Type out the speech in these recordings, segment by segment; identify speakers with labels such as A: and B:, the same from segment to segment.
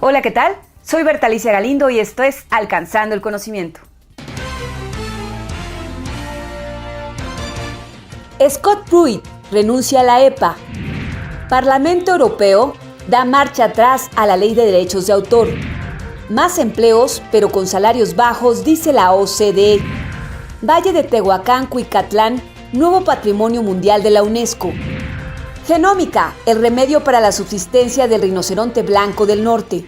A: Hola, ¿qué tal? Soy Bertalicia Galindo y esto es Alcanzando el Conocimiento.
B: Scott Pruitt renuncia a la EPA. Parlamento Europeo da marcha atrás a la Ley de Derechos de Autor. Más empleos, pero con salarios bajos, dice la OCDE. Valle de Tehuacán, Cuicatlán, nuevo patrimonio mundial de la UNESCO. Genómica, el remedio para la subsistencia del rinoceronte blanco del norte.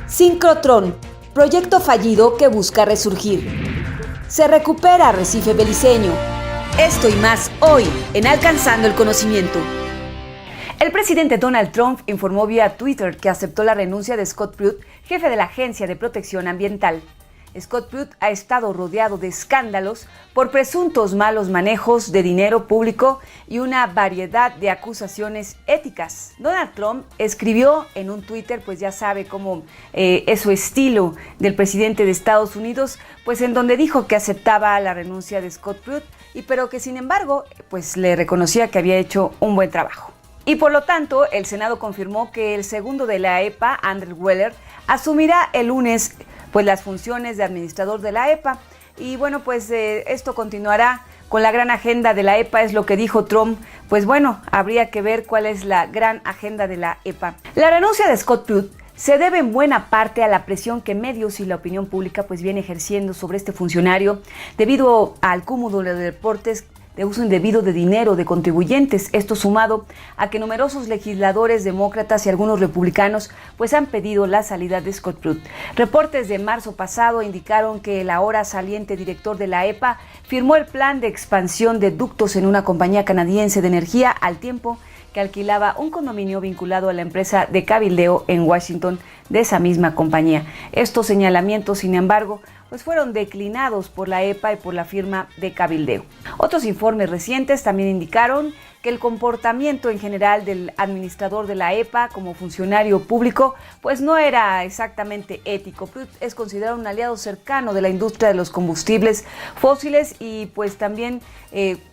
B: Sincrotrón, proyecto fallido que busca resurgir. Se recupera Arrecife Beliceño. Esto y más hoy en Alcanzando el Conocimiento.
A: El presidente Donald Trump informó vía Twitter que aceptó la renuncia de Scott Pruitt, jefe de la Agencia de Protección Ambiental. Scott Pruitt ha estado rodeado de escándalos por presuntos malos manejos de dinero público y una variedad de acusaciones éticas. Donald Trump escribió en un Twitter, pues ya sabe cómo es su estilo del presidente de Estados Unidos, pues en donde dijo que aceptaba la renuncia de Scott Pruitt, pero que sin embargo, pues le reconocía que había hecho un buen trabajo. Y por lo tanto, el Senado confirmó que el segundo de la EPA, Andrew Weller, asumirá el lunes pues las funciones de administrador de la EPA. Y bueno, pues esto continuará con la gran agenda de la EPA, es lo que dijo Trump. Pues bueno, habría que ver cuál es la gran agenda de la EPA. La renuncia de Scott Pruitt se debe en buena parte a la presión que medios y la opinión pública pues viene ejerciendo sobre este funcionario debido al cúmulo de reportes de uso indebido de dinero de contribuyentes. Esto sumado a que numerosos legisladores demócratas y algunos republicanos pues han pedido la salida de Scott Pruitt. Reportes de marzo pasado indicaron que el ahora saliente director de la EPA firmó el plan de expansión de ductos en una compañía canadiense de energía al tiempo que alquilaba un condominio vinculado a la empresa de cabildeo en Washington de esa misma compañía. Estos señalamientos, sin embargo, pues fueron declinados por la EPA y por la firma de cabildeo. Otros informes recientes también indicaron que el comportamiento en general del administrador de la EPA como funcionario público pues no era exactamente ético. Pruitt es considerado un aliado cercano de la industria de los combustibles fósiles y pues también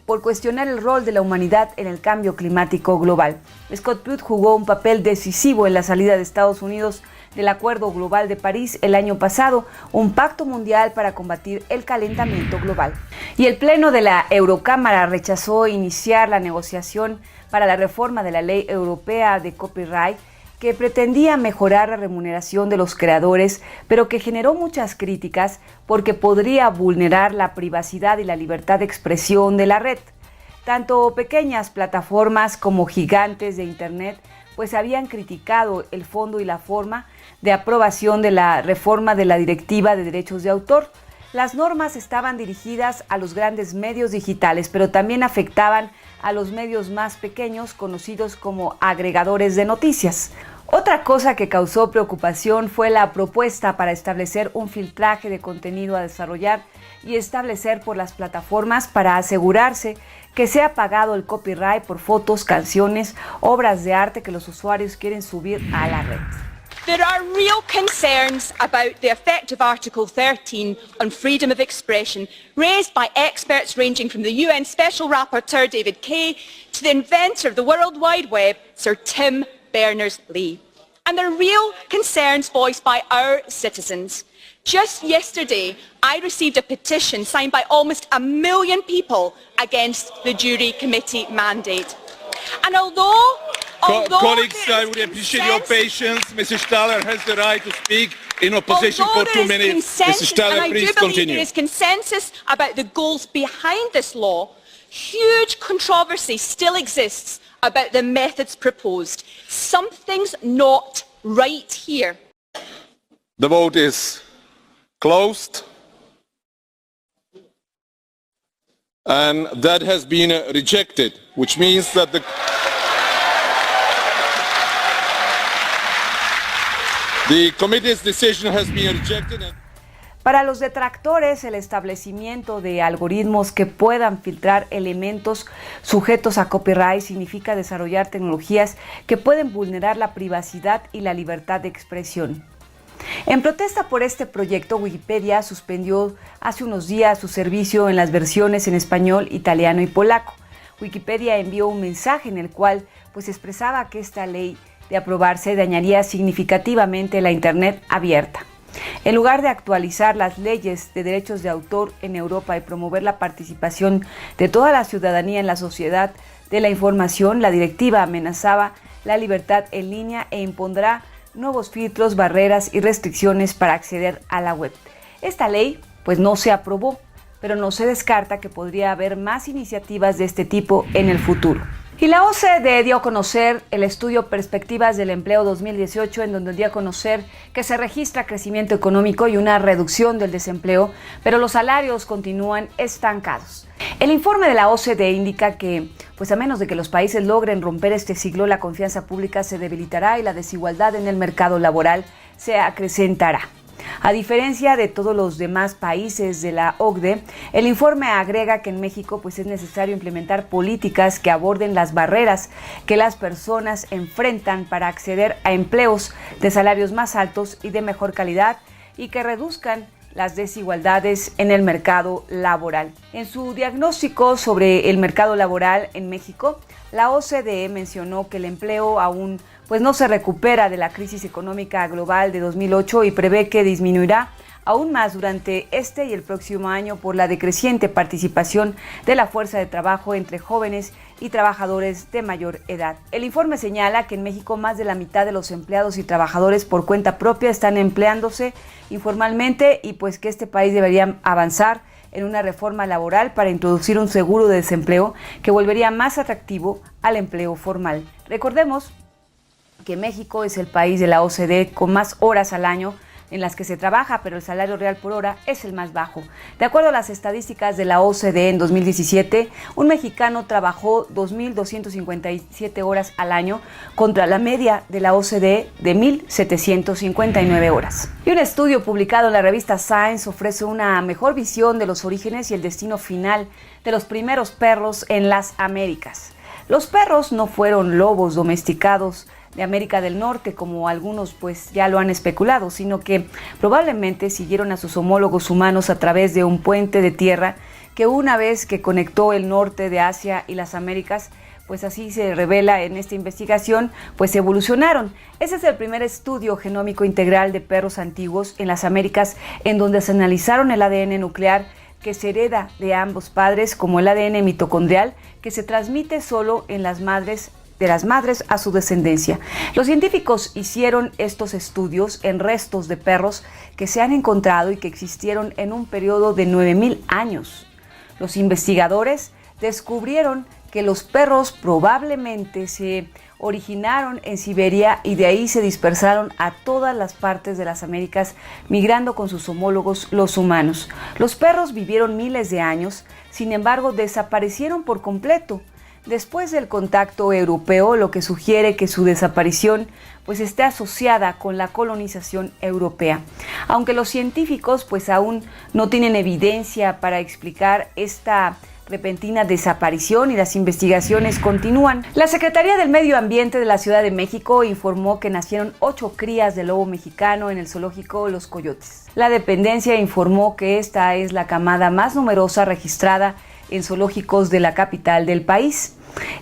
A: por cuestionar el rol de la humanidad en el cambio climático global. Scott Pruitt jugó un papel decisivo en la salida de Estados Unidos del Acuerdo Global de París el año pasado, un pacto mundial para combatir el calentamiento global. Y el Pleno de la Eurocámara rechazó iniciar la negociación para la reforma de la Ley Europea de Copyright, que pretendía mejorar la remuneración de los creadores, pero que generó muchas críticas porque podría vulnerar la privacidad y la libertad de expresión de la red. Tanto pequeñas plataformas como gigantes de Internet pues habían criticado el fondo y la forma de aprobación de la reforma de la Directiva de Derechos de Autor. Las normas estaban dirigidas a los grandes medios digitales, pero también afectaban a los medios más pequeños, conocidos como agregadores de noticias. Otra cosa que causó preocupación fue la propuesta para establecer un filtraje de contenido a desarrollar y establecer por las plataformas para asegurarse que sea pagado el copyright por fotos, canciones, obras de arte que los usuarios quieren subir a la red.
C: There are real concerns about the effect of Article 13 on freedom of expression, raised by experts ranging from the UN Special Rapporteur David Kay to the inventor of the World Wide Web, Sir Tim Berners-Lee. And they're real concerns voiced by our citizens. Just yesterday, I received a petition signed by almost 1 million people against the jury committee mandate. And although
D: colleagues, I would appreciate your patience. Mrs. Staller has the right to speak in opposition for 2 minutes. Mrs. Staller, please continue.
C: There is consensus about the goals behind this law, huge controversy still exists about the methods proposed. Something's not right here.
D: The vote is closed. And that has been rejected, which means that the committee's decision has been rejected.
A: Para los detractores, el establecimiento de algoritmos que puedan filtrar elementos sujetos a copyright significa desarrollar tecnologías que pueden vulnerar la privacidad y la libertad de expresión. En protesta por este proyecto, Wikipedia suspendió hace unos días su servicio en las versiones en español, italiano y polaco. Wikipedia envió un mensaje en el cual pues expresaba que esta ley de aprobarse, dañaría significativamente la Internet abierta. En lugar de actualizar las leyes de derechos de autor en Europa y promover la participación de toda la ciudadanía en la sociedad de la información, la directiva amenazaba la libertad en línea e impondrá nuevos filtros, barreras y restricciones para acceder a la web. Esta ley, pues, no se aprobó, pero no se descarta que podría haber más iniciativas de este tipo en el futuro. Y la OCDE dio a conocer el estudio Perspectivas del Empleo 2018, en donde dio a conocer que se registra crecimiento económico y una reducción del desempleo, pero los salarios continúan estancados. El informe de la OCDE indica que, pues a menos de que los países logren romper este ciclo, la confianza pública se debilitará y la desigualdad en el mercado laboral se acrecentará. A diferencia de todos los demás países de la OCDE, el informe agrega que en México pues es necesario implementar políticas que aborden las barreras que las personas enfrentan para acceder a empleos de salarios más altos y de mejor calidad y que reduzcan las desigualdades en el mercado laboral. En su diagnóstico sobre el mercado laboral en México, la OCDE mencionó que el empleo aún no se recupera de la crisis económica global de 2008 y prevé que disminuirá aún más durante este y el próximo año por la decreciente participación de la fuerza de trabajo entre jóvenes y trabajadores de mayor edad. El informe señala que en México más de la mitad de los empleados y trabajadores por cuenta propia están empleándose informalmente y pues que este país debería avanzar en una reforma laboral para introducir un seguro de desempleo que volvería más atractivo al empleo formal. Recordemos que México es el país de la OCDE con más horas al año en las que se trabaja, pero el salario real por hora es el más bajo. De acuerdo a las estadísticas de la OCDE en 2017, un mexicano trabajó 2.257 horas al año contra la media de la OCDE de 1.759 horas. Y un estudio publicado en la revista Science ofrece una mejor visión de los orígenes y el destino final de los primeros perros en las Américas. Los perros no fueron lobos domesticados de América del Norte, como algunos pues ya lo han especulado, sino que probablemente siguieron a sus homólogos humanos a través de un puente de tierra que una vez que conectó el norte de Asia y las Américas, pues así se revela en esta investigación, pues evolucionaron. Ese es el primer estudio genómico integral de perros antiguos en las Américas, en donde se analizaron el ADN nuclear que se hereda de ambos padres, como el ADN mitocondrial, que se transmite solo en las madres, de las madres a su descendencia. Los científicos hicieron estos estudios en restos de perros que se han encontrado y que existieron en un periodo de 9,000 años. Los investigadores descubrieron que los perros probablemente se originaron en Siberia y de ahí se dispersaron a todas las partes de las Américas, migrando con sus homólogos los humanos. Los perros vivieron miles de años, sin embargo desaparecieron por completo después del contacto europeo, lo que sugiere que su desaparición pues esté asociada con la colonización europea. Aunque los científicos pues aún no tienen evidencia para explicar esta repentina desaparición y las investigaciones continúan. La Secretaría del Medio Ambiente de la Ciudad de México informó que nacieron 8 crías de lobo mexicano en el zoológico Los Coyotes. La dependencia informó que esta es la camada más numerosa registrada en zoológicos de la capital del país.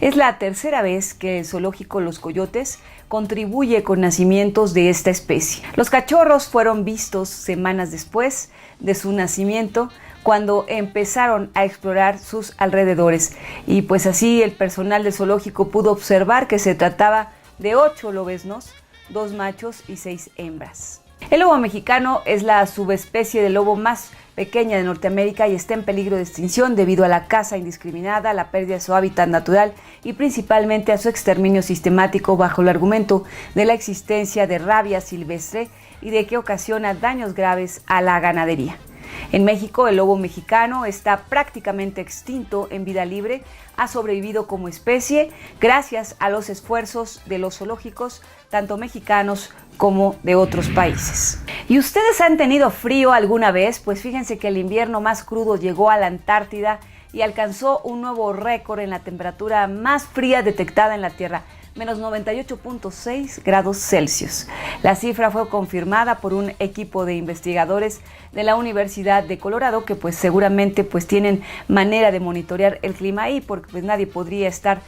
A: Es la tercera vez que el zoológico Los Coyotes contribuye con nacimientos de esta especie. Los cachorros fueron vistos semanas después de su nacimiento, cuando empezaron a explorar sus alrededores. Y pues así el personal del zoológico pudo observar que se trataba de 8 lobeznos, 2 machos y 6 hembras. El lobo mexicano es la subespecie de lobo más pequeña de Norteamérica y está en peligro de extinción debido a la caza indiscriminada, la pérdida de su hábitat natural y principalmente a su exterminio sistemático bajo el argumento de la existencia de rabia silvestre y de que ocasiona daños graves a la ganadería. En México, el lobo mexicano está prácticamente extinto en vida libre, ha sobrevivido como especie gracias a los esfuerzos de los zoológicos, tanto mexicanos como de otros países. ¿Y ustedes han tenido frío alguna vez? Pues fíjense que el invierno más crudo llegó a la Antártida y alcanzó un nuevo récord en la temperatura más fría detectada en la Tierra, menos 98.6 grados Celsius. La cifra fue confirmada por un equipo de investigadores de la Universidad de Colorado que pues seguramente pues tienen manera de monitorear el clima ahí, porque pues nadie podría estar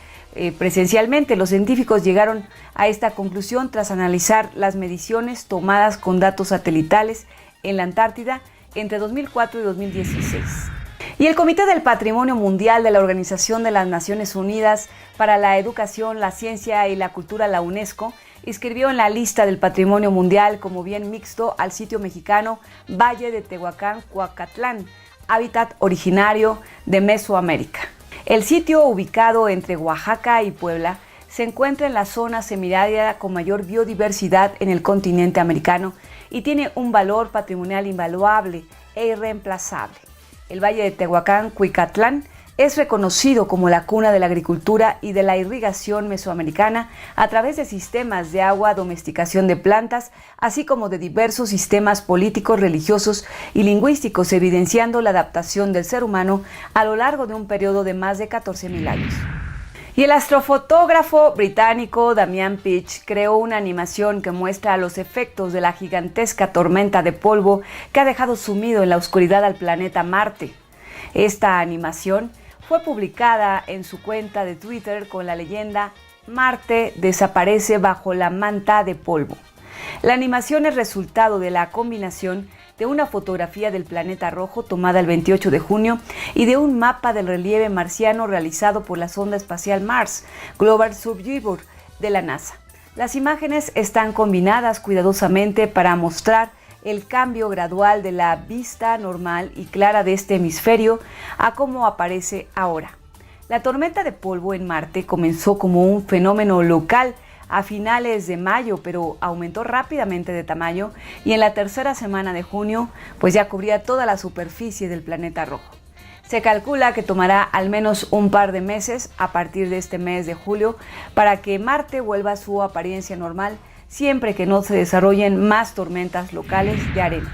A: presencialmente. Los científicos llegaron a esta conclusión tras analizar las mediciones tomadas con datos satelitales en la Antártida entre 2004 y 2016. Y el Comité del Patrimonio Mundial de la Organización de las Naciones Unidas para la Educación, la Ciencia y la Cultura, la UNESCO, inscribió en la lista del Patrimonio Mundial como bien mixto al sitio mexicano Valle de Tehuacán, Cuacatlán, hábitat originario de Mesoamérica. El sitio, ubicado entre Oaxaca y Puebla, se encuentra en la zona semiárida con mayor biodiversidad en el continente americano y tiene un valor patrimonial invaluable e irreemplazable. El Valle de Tehuacán, Cuicatlán, es reconocido como la cuna de la agricultura y de la irrigación mesoamericana a través de sistemas de agua, domesticación de plantas, así como de diversos sistemas políticos, religiosos y lingüísticos, evidenciando la adaptación del ser humano a lo largo de un periodo de más de 14.000 años. Y el astrofotógrafo británico Damian Pitch creó una animación que muestra los efectos de la gigantesca tormenta de polvo que ha dejado sumido en la oscuridad al planeta Marte. Esta animación fue publicada en su cuenta de Twitter con la leyenda "Marte desaparece bajo la manta de polvo". La animación es resultado de la combinación de una fotografía del planeta rojo tomada el 28 de junio y de un mapa del relieve marciano realizado por la sonda espacial Mars Global Surveyor de la NASA. Las imágenes están combinadas cuidadosamente para mostrar el cambio gradual de la vista normal y clara de este hemisferio a cómo aparece ahora. La tormenta de polvo en Marte comenzó como un fenómeno local a finales de mayo, pero aumentó rápidamente de tamaño y en la tercera semana de junio pues ya cubría toda la superficie del planeta rojo. Se calcula que tomará al menos un par de meses a partir de este mes de julio para que Marte vuelva a su apariencia normal, siempre que no se desarrollen más tormentas locales de arena.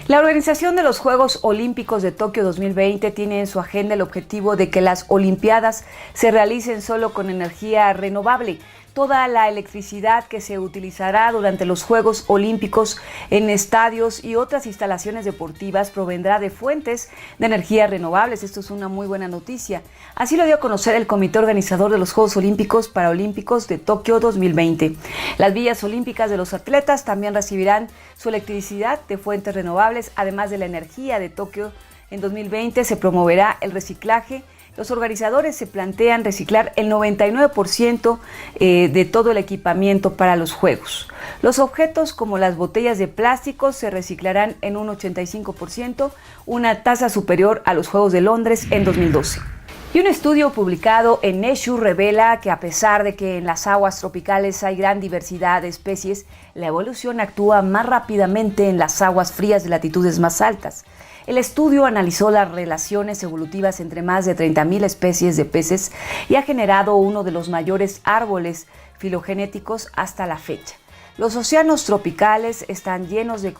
A: La organización de los Juegos Olímpicos de Tokio 2020 tiene en su agenda el objetivo de que las Olimpiadas se realicen solo con energía renovable. Toda la electricidad que se utilizará durante los Juegos Olímpicos en estadios y otras instalaciones deportivas provendrá de fuentes de energía renovables. Esto es una muy buena noticia. Así lo dio a conocer el comité organizador de los Juegos Olímpicos Paralímpicos de Tokio 2020. Las villas olímpicas de los atletas también recibirán su electricidad de fuentes renovables. Además de la energía de Tokio, en 2020 se promoverá el reciclaje. Los organizadores se plantean reciclar el 99% de todo el equipamiento para los Juegos. Los objetos como las botellas de plástico se reciclarán en un 85%, una tasa superior a los Juegos de Londres en 2012. Y un estudio publicado en Nature revela que a pesar de que en las aguas tropicales hay gran diversidad de especies, la evolución actúa más rápidamente en las aguas frías de latitudes más altas. El estudio analizó las relaciones evolutivas entre más de 30.000 especies de peces y ha generado uno de los mayores árboles filogenéticos hasta la fecha. Los océanos tropicales están llenos de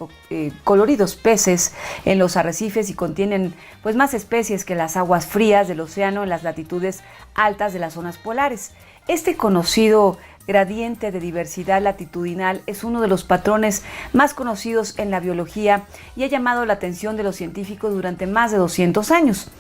A: coloridos peces en los arrecifes y contienen más especies que las aguas frías del océano en las latitudes altas de las zonas polares. Este conocido gradiente de diversidad latitudinal es uno de los patrones más conocidos en la biología y ha llamado la atención de los científicos durante más de 200 años.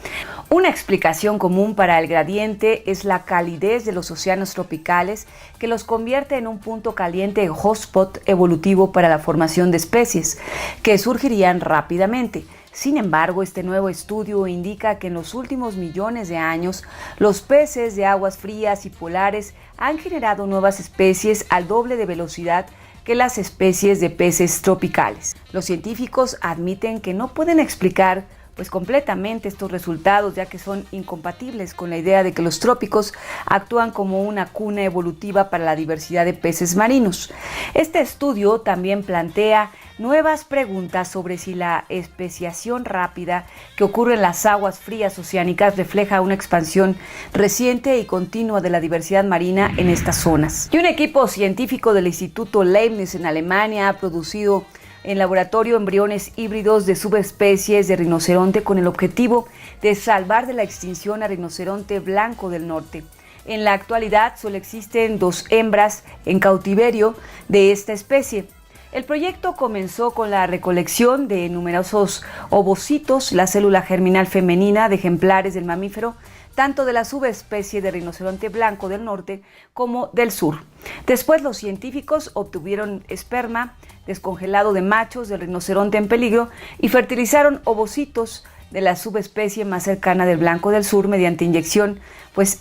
A: Una explicación común para el gradiente es la calidez de los océanos tropicales, que los convierte en un punto caliente o hotspot evolutivo para la formación de especies que surgirían rápidamente. Sin embargo, este nuevo estudio indica que en los últimos millones de años, los peces de aguas frías y polares han generado nuevas especies al doble de velocidad que las especies de peces tropicales. Los científicos admiten que no pueden explicar completamente estos resultados, ya que son incompatibles con la idea de que los trópicos actúan como una cuna evolutiva para la diversidad de peces marinos. Este estudio también plantea nuevas preguntas sobre si la especiación rápida que ocurre en las aguas frías oceánicas refleja una expansión reciente y continua de la diversidad marina en estas zonas. Y un equipo científico del Instituto Leibniz en Alemania ha producido en laboratorio embriones híbridos de subespecies de rinoceronte con el objetivo de salvar de la extinción al rinoceronte blanco del norte. En la actualidad solo existen 2 hembras en cautiverio de esta especie. El proyecto comenzó con la recolección de numerosos ovocitos, la célula germinal femenina de ejemplares del mamífero tanto de la subespecie de rinoceronte blanco del norte como del sur. Después los científicos obtuvieron esperma descongelado de machos del rinoceronte en peligro y fertilizaron ovocitos de la subespecie más cercana del blanco del sur mediante inyección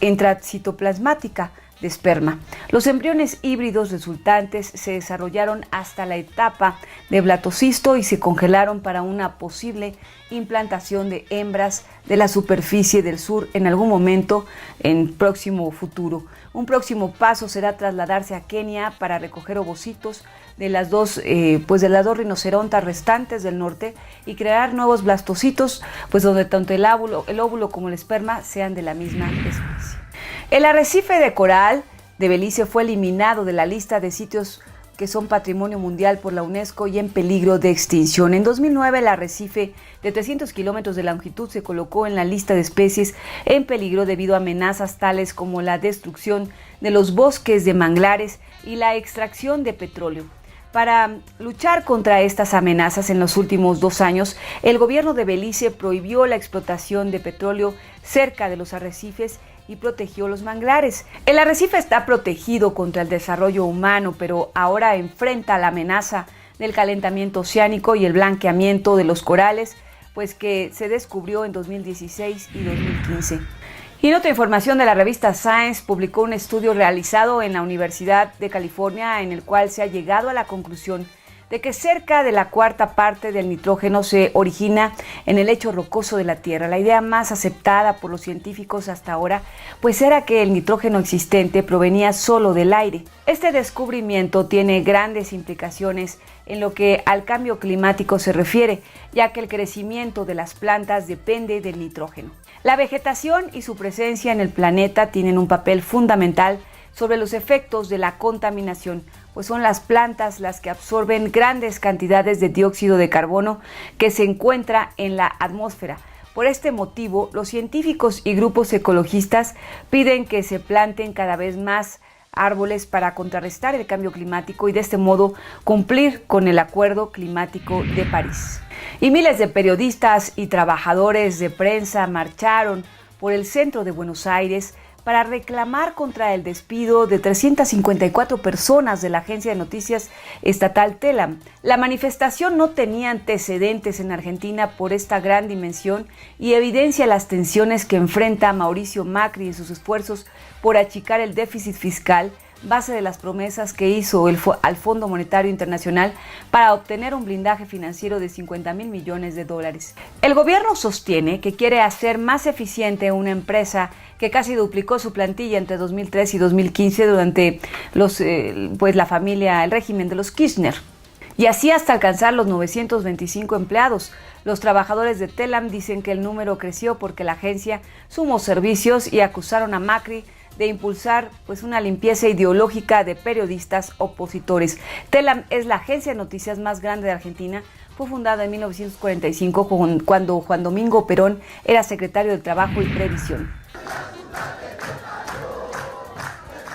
A: intracitoplasmática de esperma. Los embriones híbridos resultantes se desarrollaron hasta la etapa de blatocisto y se congelaron para una posible implantación de hembras de la superficie del sur en algún momento en próximo futuro. Un próximo paso será trasladarse a Kenia para recoger ovocitos de las dos rinocerontas restantes del norte y crear nuevos blastocitos, donde tanto el óvulo como el esperma sean de la misma especie. El arrecife de coral de Belice fue eliminado de la lista de sitios que son patrimonio mundial por la UNESCO y en peligro de extinción. En 2009, el arrecife de 300 kilómetros de longitud se colocó en la lista de especies en peligro debido a amenazas tales como la destrucción de los bosques de manglares y la extracción de petróleo. Para luchar contra estas amenazas en los últimos 2 años, el gobierno de Belice prohibió la explotación de petróleo cerca de los arrecifes y protegió los manglares. El arrecife está protegido contra el desarrollo humano, pero ahora enfrenta la amenaza del calentamiento oceánico y el blanqueamiento de los corales, que se descubrió en 2016 y 2015. Y en otra información de la revista Science, publicó un estudio realizado en la Universidad de California en el cual se ha llegado a la conclusión de que cerca de la 1/4 parte del nitrógeno se origina en el lecho rocoso de la Tierra. La idea más aceptada por los científicos hasta ahora, era que el nitrógeno existente provenía solo del aire. Este descubrimiento tiene grandes implicaciones en lo que al cambio climático se refiere, ya que el crecimiento de las plantas depende del nitrógeno. La vegetación y su presencia en el planeta tienen un papel fundamental sobre los efectos de la contaminación, son las plantas las que absorben grandes cantidades de dióxido de carbono que se encuentra en la atmósfera. Por este motivo, los científicos y grupos ecologistas piden que se planten cada vez más árboles para contrarrestar el cambio climático y de este modo cumplir con el Acuerdo Climático de París. Y miles de periodistas y trabajadores de prensa marcharon por el centro de Buenos Aires para reclamar contra el despido de 354 personas de la agencia de noticias estatal Telam. La manifestación no tenía antecedentes en Argentina por esta gran dimensión y evidencia las tensiones que enfrenta Mauricio Macri en sus esfuerzos por achicar el déficit fiscal, base de las promesas que hizo al Fondo Monetario Internacional para obtener un blindaje financiero de $50.000 millones. El gobierno sostiene que quiere hacer más eficiente una empresa que casi duplicó su plantilla entre 2003 y 2015 durante el régimen de los Kirchner, y así hasta alcanzar los 925 empleados. Los trabajadores de Telam dicen que el número creció porque la agencia sumó servicios y acusaron a Macri de impulsar una limpieza ideológica de periodistas opositores. Telam es la agencia de noticias más grande de Argentina. Fue fundada en 1945 cuando Juan Domingo Perón era secretario de Trabajo y Previsión.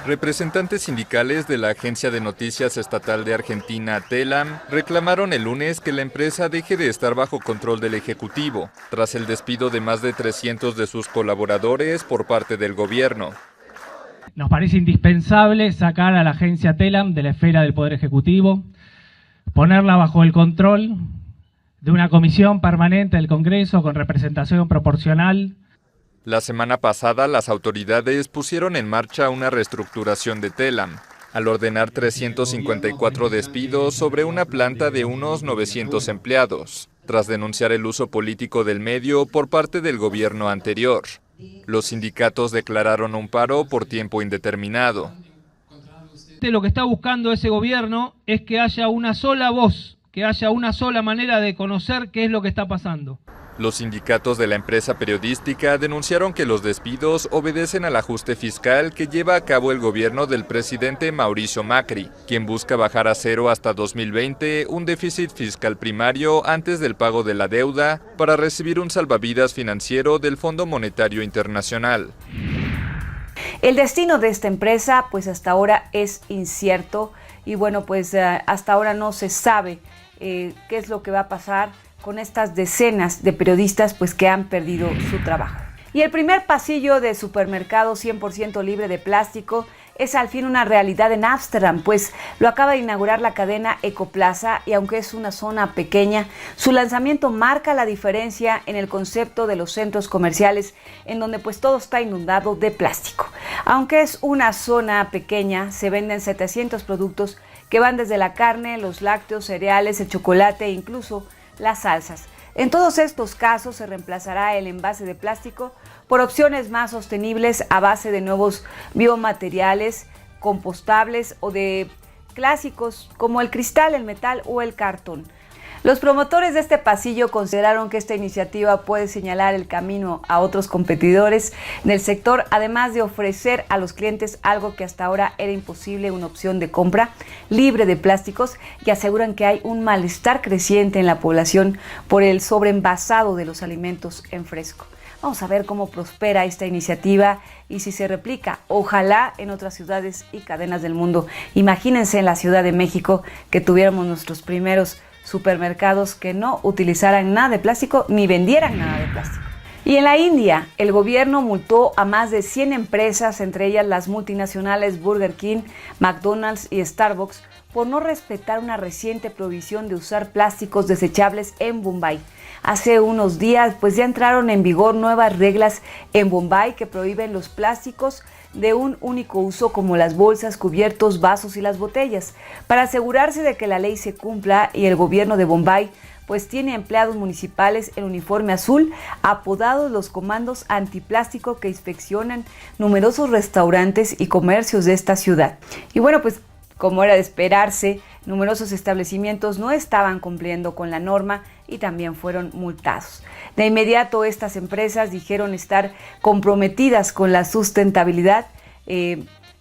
E: Representantes sindicales de la Agencia de Noticias Estatal de Argentina, Telam, reclamaron el lunes que la empresa deje de estar bajo control del Ejecutivo, tras el despido de más de 300 de sus colaboradores por parte del gobierno.
F: Nos parece indispensable sacar a la agencia Telam de la esfera del Poder Ejecutivo, ponerla bajo el control de una comisión permanente del Congreso con representación proporcional.
E: La semana pasada, las autoridades pusieron en marcha una reestructuración de Telam, al ordenar 354 despidos sobre una planta de unos 900 empleados, tras denunciar el uso político del medio por parte del gobierno anterior. Los sindicatos declararon un paro por tiempo indeterminado.
F: Lo que está buscando ese gobierno es que haya una sola voz, que haya una sola manera de conocer qué es lo que está pasando.
E: Los sindicatos de la empresa periodística denunciaron que los despidos obedecen al ajuste fiscal que lleva a cabo el gobierno del presidente Mauricio Macri, quien busca bajar a cero hasta 2020 un déficit fiscal primario antes del pago de la deuda para recibir un salvavidas financiero del Fondo Monetario Internacional.
A: El destino de esta empresa, hasta ahora es incierto y hasta ahora no se sabe qué es lo que va a pasar con estas decenas de periodistas que han perdido su trabajo. Y el primer pasillo de supermercado 100% libre de plástico es al fin una realidad en Ámsterdam, pues lo acaba de inaugurar la cadena Ecoplaza y aunque es una zona pequeña, su lanzamiento marca la diferencia en el concepto de los centros comerciales en donde pues todo está inundado de plástico. Aunque es una zona pequeña, se venden 700 productos que van desde la carne, los lácteos, cereales, el chocolate e incluso las salsas. En todos estos casos se reemplazará el envase de plástico por opciones más sostenibles a base de nuevos biomateriales, compostables o de clásicos como el cristal, el metal o el cartón. Los promotores de este pasillo consideraron que esta iniciativa puede señalar el camino a otros competidores del sector, además de ofrecer a los clientes algo que hasta ahora era imposible, una opción de compra libre de plásticos, y aseguran que hay un malestar creciente en la población por el sobreenvasado de los alimentos en fresco. Vamos a ver cómo prospera esta iniciativa y si se replica, ojalá, en otras ciudades y cadenas del mundo. Imagínense en la Ciudad de México que tuviéramos nuestros primeros supermercados que no utilizaran nada de plástico ni vendieran nada de plástico. Y en la India, el gobierno multó a más de 100 empresas, entre ellas las multinacionales Burger King, McDonald's y Starbucks, por no respetar una reciente prohibición de usar plásticos desechables en Bombay. Hace unos días, pues ya entraron en vigor nuevas reglas en Bombay que prohíben los plásticos de un único uso como las bolsas, cubiertos, vasos y las botellas. Para asegurarse de que la ley se cumpla, y el gobierno de Bombay pues tiene empleados municipales en uniforme azul, apodados los comandos antiplástico, que inspeccionan numerosos restaurantes y comercios de esta ciudad. Y bueno, pues como era de esperarse, numerosos establecimientos no estaban cumpliendo con la norma y también fueron multados. De inmediato, estas empresas dijeron estar comprometidas con la sustentabilidad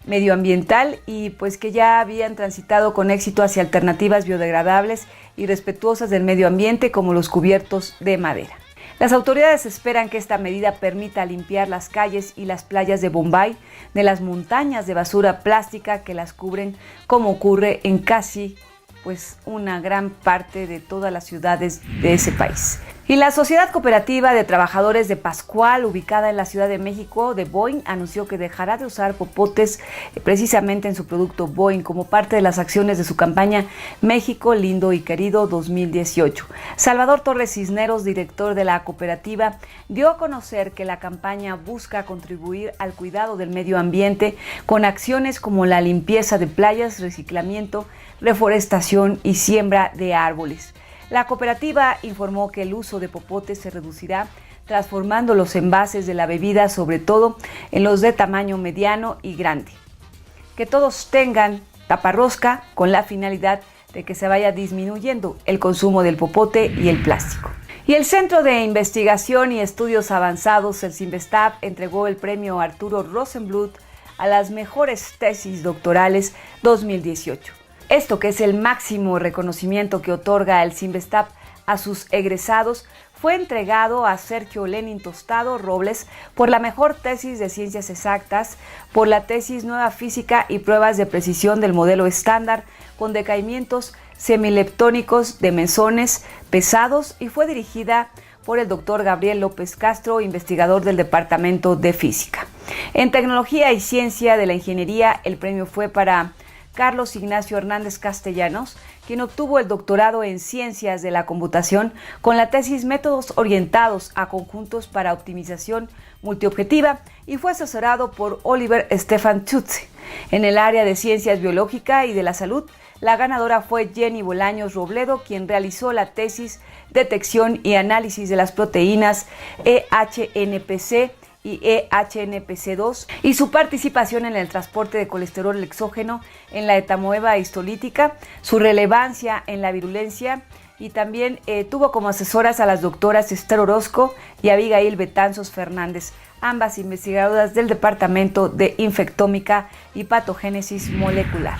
A: medioambiental y pues que ya habían transitado con éxito hacia alternativas biodegradables y respetuosas del medio ambiente, como los cubiertos de madera. Las autoridades esperan que esta medida permita limpiar las calles y las playas de Bombay de las montañas de basura plástica que las cubren, como ocurre en casi una gran parte de todas las ciudades de ese país. Y la Sociedad Cooperativa de Trabajadores de Pascual, ubicada en la Ciudad de México, de Boeing, anunció que dejará de usar popotes precisamente en su producto Boeing como parte de las acciones de su campaña México Lindo y Querido 2018. Salvador Torres Cisneros, director de la cooperativa, dio a conocer que la campaña busca contribuir al cuidado del medio ambiente con acciones como la limpieza de playas, reciclamiento, reforestación y siembra de árboles. La cooperativa informó que el uso de popotes se reducirá transformando los envases de la bebida, sobre todo en los de tamaño mediano y grande. Que todos tengan taparrosca con la finalidad de que se vaya disminuyendo el consumo del popote y el plástico. Y el Centro de Investigación y Estudios Avanzados, el CINVESTAB, entregó el premio Arturo Rosenbluth a las mejores tesis doctorales 2018. Esto, que es el máximo reconocimiento que otorga el CINVESTAB a sus egresados, fue entregado a Sergio Lenin Tostado Robles por la mejor tesis de ciencias exactas, por la tesis Nueva Física y Pruebas de Precisión del Modelo Estándar con decaimientos semileptónicos de mesones pesados, y fue dirigida por el doctor Gabriel López Castro, investigador del Departamento de Física. En Tecnología y Ciencia de la Ingeniería, el premio fue para Carlos Ignacio Hernández Castellanos, quien obtuvo el doctorado en Ciencias de la Computación con la tesis Métodos orientados a conjuntos para optimización multiobjetiva, y fue asesorado por Oliver Stefan Schütze. En el área de Ciencias Biológica y de la Salud, la ganadora fue Jenny Bolaños Robledo, quien realizó la tesis Detección y Análisis de las Proteínas EHNPC y EHNPC2 y su participación en el transporte de colesterol exógeno en la etamoeba histolítica, su relevancia en la virulencia, y también tuvo como asesoras a las doctoras Esther Orozco y Abigail Betanzos Fernández, ambas investigadoras del Departamento de Infectómica y Patogénesis Molecular.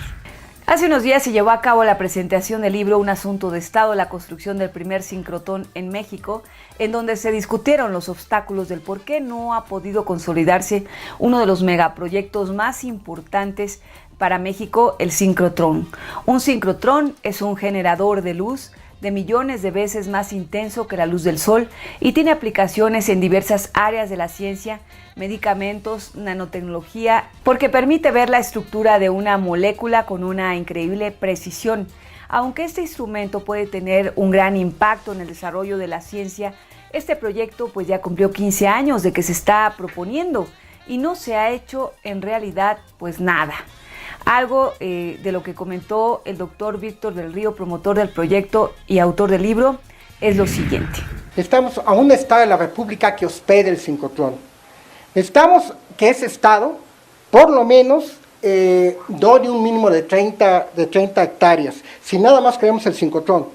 A: Hace unos días se llevó a cabo la presentación del libro Un Asunto de Estado, la construcción del primer sincrotrón en México, en donde se discutieron los obstáculos del por qué no ha podido consolidarse uno de los megaproyectos más importantes para México, el sincrotrón. Un sincrotrón es un generador de luz de millones de veces más intenso que la luz del sol y tiene aplicaciones en diversas áreas de la ciencia, medicamentos, nanotecnología, porque permite ver la estructura de una molécula con una increíble precisión. Aunque este instrumento puede tener un gran impacto en el desarrollo de la ciencia, este proyecto pues ya cumplió 15 años de que se está proponiendo y no se ha hecho en realidad pues nada. Algo de lo que comentó el doctor Víctor del Río, promotor del proyecto y autor del libro, es lo siguiente.
G: Necesitamos a un estado de la República que hospede el sincrotrón. Necesitamos que ese estado, por lo menos, done un mínimo de 30 hectáreas, si nada más queremos el sincrotrón.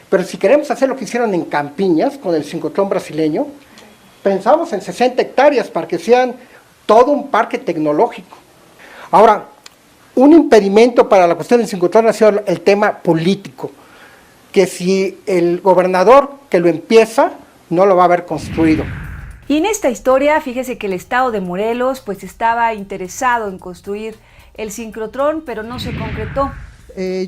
G: Pero si queremos hacer lo que hicieron en Campiñas, con el sincrotrón brasileño, pensamos en 60 hectáreas para que sean todo un parque tecnológico. Ahora, un impedimento para la cuestión del sincrotrón ha sido el tema político, que si el gobernador que lo empieza, no lo va a haber construido.
A: Y en esta historia, fíjese que el estado de Morelos pues estaba interesado en construir el sincrotrón, pero no se concretó.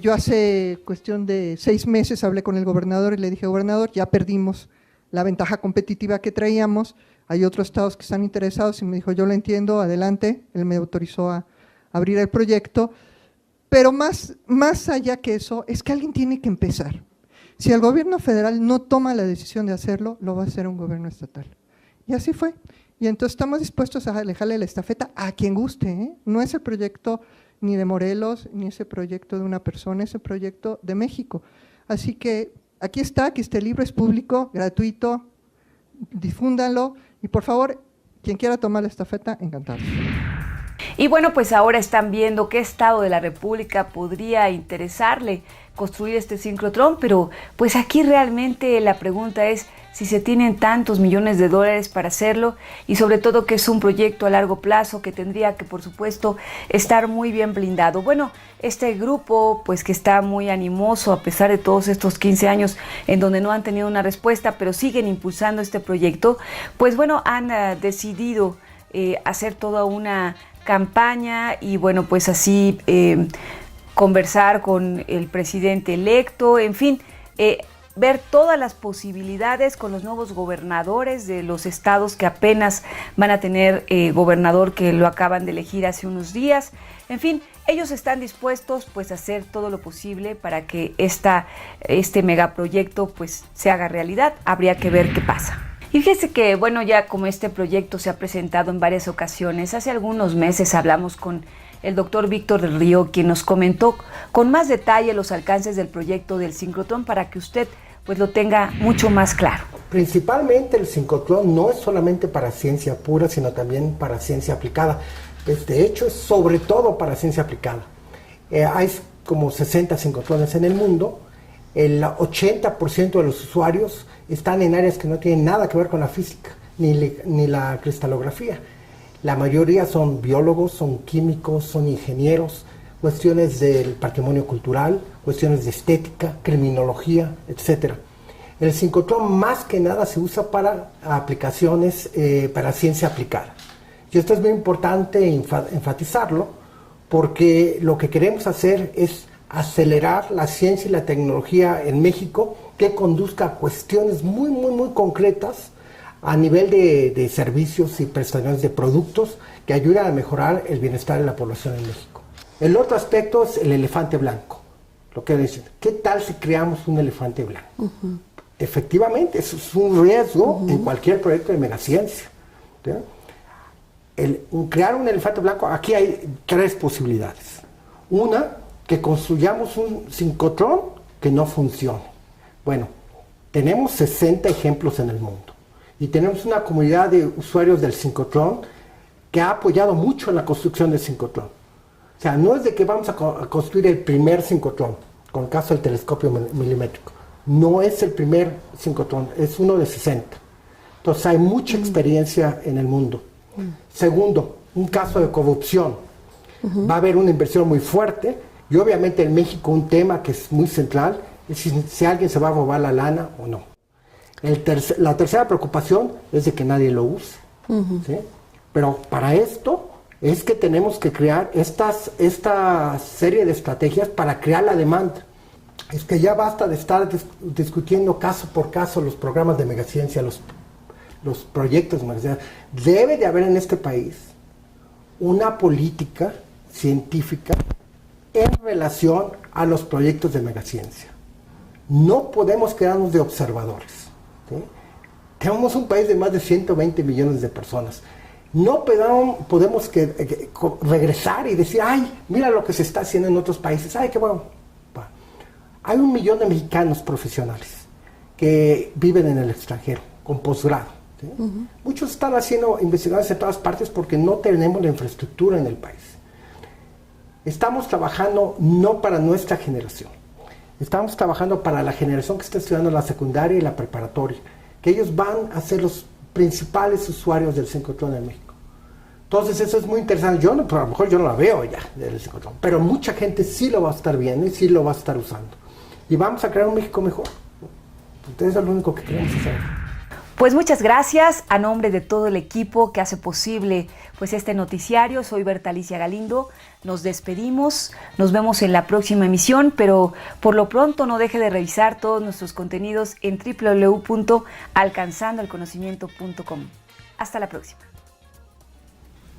H: Yo hace cuestión de 6 meses hablé con el gobernador y le dije, gobernador, ya perdimos la ventaja competitiva que traíamos, hay otros estados que están interesados, y me dijo, yo lo entiendo, adelante, él me autorizó a abrir el proyecto, pero más allá que eso, es que alguien tiene que empezar. Si el gobierno federal no toma la decisión de hacerlo, lo va a hacer un gobierno estatal. Y así fue. Y entonces estamos dispuestos a dejarle la estafeta a quien guste, ¿eh? No es el proyecto ni de Morelos, ni ese proyecto de una persona, es el proyecto de México. Así que aquí está el libro, es público, gratuito, difúndanlo y por favor, quien quiera tomar la estafeta, encantado.
A: Y bueno, pues ahora están viendo qué estado de la República podría interesarle construir este sincrotrón, pero pues aquí realmente la pregunta es si se tienen tantos millones de dólares para hacerlo y sobre todo que es un proyecto a largo plazo que tendría que por supuesto estar muy bien blindado. Bueno, este grupo pues que está muy animoso a pesar de todos estos 15 años en donde no han tenido una respuesta, pero siguen impulsando este proyecto, pues bueno, han decidido hacer toda una campaña y bueno, pues así conversar con el presidente electo, en fin, ver todas las posibilidades con los nuevos gobernadores de los estados que apenas van a tener gobernador que lo acaban de elegir hace unos días. En fin, ellos están dispuestos pues a hacer todo lo posible para que este megaproyecto pues se haga realidad. Habría que ver qué pasa. Y fíjese que, bueno, ya como este proyecto se ha presentado en varias ocasiones, hace algunos meses hablamos con el doctor Víctor del Río, quien nos comentó con más detalle los alcances del proyecto del sincrotrón para que usted pues lo tenga mucho más claro.
G: Principalmente el sincrotrón no es solamente para ciencia pura, sino también para ciencia aplicada. De hecho, es sobre todo para ciencia aplicada. Hay como 60 sincrotrones en el mundo. El 80% de los usuarios están en áreas que no tienen nada que ver con la física, ni la cristalografía. La mayoría son biólogos, son químicos, son ingenieros, cuestiones del patrimonio cultural, cuestiones de estética, criminología, etc. El sincrotrón más que nada se usa para aplicaciones, para ciencia aplicada. Y esto es muy importante enfatizarlo, porque lo que queremos hacer es acelerar la ciencia y la tecnología en México que conduzca a cuestiones muy concretas a nivel de servicios y prestaciones de productos que ayuden a mejorar el bienestar de la población en México. El otro aspecto es el elefante blanco. Lo que dicen, ¿qué tal si creamos un elefante blanco? Uh-huh. Efectivamente, eso es un riesgo en cualquier proyecto de megaciencia. Crear un elefante blanco, aquí hay 3 posibilidades. Una, que construyamos un sincrotrón que no funcione. Bueno, tenemos 60 ejemplos en el mundo y tenemos una comunidad de usuarios del sincrotrón que ha apoyado mucho en la construcción del sincrotrón. O sea, no es de que vamos a construir el primer sincrotrón, con el caso del telescopio milimétrico. No es el primer sincrotrón, es uno de 60. Entonces hay mucha experiencia en el mundo. Segundo, un caso de corrupción. Va a haber una inversión muy fuerte y obviamente en México un tema que es muy central es si alguien se va a robar la lana o no. La tercera preocupación es de que nadie lo use. ¿Sí? Pero para esto es que tenemos que crear esta serie de estrategias para crear la demanda. es que ya basta de estar discutiendo caso por caso los programas de megaciencia, los proyectos de megaciencia. Debe de haber en este país una política científica en relación a los proyectos de megaciencia. No podemos quedarnos de observadores, ¿sí? Tenemos un país de más de 120 millones de personas. No podemos regresar y decir, ay, mira lo que se está haciendo en otros países, ay, qué bueno. Hay 1 millón de mexicanos profesionales que viven en el extranjero, con posgrado, ¿sí? Muchos están haciendo investigaciones en todas partes porque no tenemos la infraestructura en el país. Estamos trabajando no para nuestra generación, estamos trabajando para la generación que está estudiando la secundaria y la preparatoria, que ellos van a ser los principales usuarios del sincrotrón en México. Entonces eso es muy interesante. Yo no, a lo mejor yo no la veo ya del sincrotrón, pero mucha gente sí lo va a estar viendo y sí lo va a estar usando. Y vamos a crear un México mejor. Entonces eso es lo único que queremos hacer.
A: Pues muchas gracias a nombre de todo el equipo que hace posible pues este noticiario. Soy Berta Alicia Galindo. Nos despedimos, nos vemos en la próxima emisión, pero por lo pronto no deje de revisar todos nuestros contenidos en www.alcanzandoelconocimiento.com. Hasta la próxima.